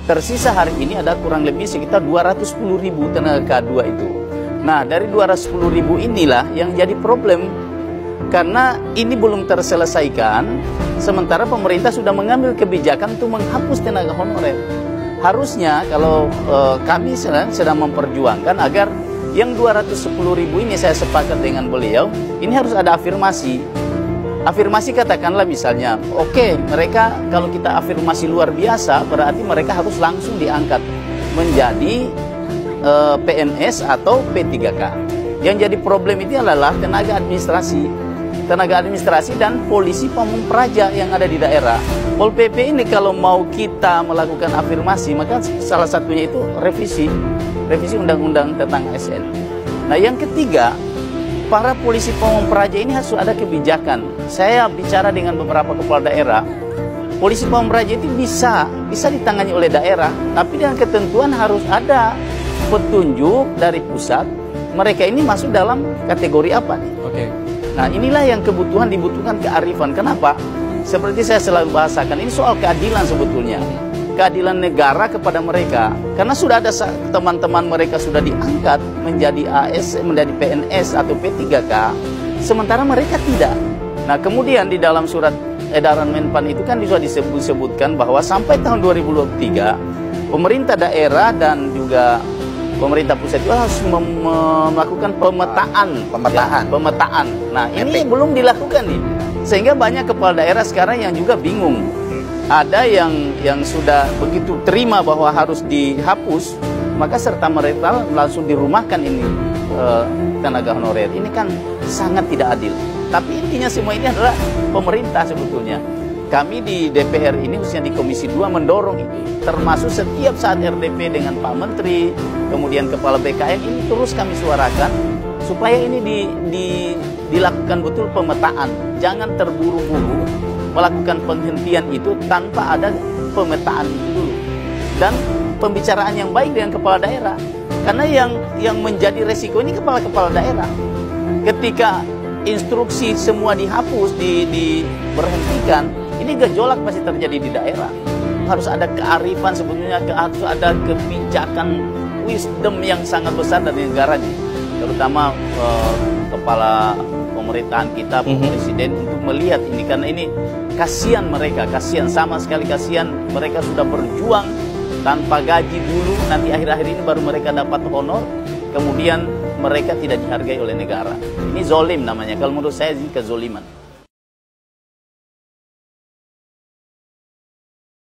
Tersisa hari ini ada kurang lebih sekitar 210.000 tenaga K2 itu. Nah, dari 210.000 inilah yang jadi problem. Karena ini belum terselesaikan, sementara pemerintah sudah mengambil kebijakan untuk menghapus tenaga honorer. Harusnya kalau kami sedang memperjuangkan agar yang 210.000 ini, saya sepakat dengan beliau, ini harus ada afirmasi. Afirmasi katakanlah misalnya, oke, mereka kalau kita afirmasi luar biasa, berarti mereka harus langsung diangkat menjadi PNS atau P3K. Yang jadi problem itu adalah tenaga administrasi dan polisi pamung praja yang ada di daerah. Pol PP ini kalau mau kita melakukan afirmasi, maka salah satunya itu revisi undang-undang tentang ASN. Nah, yang ketiga, para polisi pamung praja ini harus ada kebijakan. Saya bicara dengan beberapa kepala daerah, polisi pamung praja itu bisa ditangani oleh daerah, tapi dengan ketentuan harus ada petunjuk dari pusat. Mereka ini masuk dalam kategori apa nih? Oke. Nah, inilah yang dibutuhkan kearifan. Kenapa? Seperti saya selalu bahasakan, ini soal keadilan sebetulnya. Keadilan negara kepada mereka, karena sudah ada teman-teman mereka sudah diangkat menjadi menjadi PNS atau P3K, sementara mereka tidak. Nah, kemudian di dalam surat edaran Menpan itu kan sudah disebutkan bahwa sampai tahun 2023 pemerintah daerah dan juga pemerintah pusat itu harus melakukan pemetaan. Nah, ini belum dilakukan nih, sehingga banyak kepala daerah sekarang yang juga bingung. Ada yang sudah begitu terima bahwa harus dihapus, maka serta mereka langsung dirumahkan ini tenaga honorer. Ini kan sangat tidak adil. Tapi intinya semua ini adalah pemerintah sebetulnya. Kami di DPR ini, khususnya di Komisi 2, mendorong itu. Termasuk setiap saat RDP dengan Pak Menteri, kemudian Kepala BKN, ini terus kami suarakan supaya ini dilakukan betul pemetaan. Jangan terburu-buru melakukan penghentian itu tanpa ada pemetaan itu dulu. Dan pembicaraan yang baik dengan kepala daerah. Karena yang menjadi resiko ini kepala-kepala daerah. Ketika instruksi semua dihapus, diberhentikan, ini gejolak pasti terjadi di daerah. Harus ada kearifan sebetulnya, harus ada kebijakan wisdom yang sangat besar dari negaranya. Terutama kepala pemerintahan kita, Presiden, untuk melihat ini. Karena ini kasihan mereka, sama sekali kasihan. Mereka sudah berjuang tanpa gaji dulu, nanti akhir-akhir ini baru mereka dapat honor, kemudian mereka tidak dihargai oleh negara. Ini zolim namanya, kalau menurut saya ini kezoliman.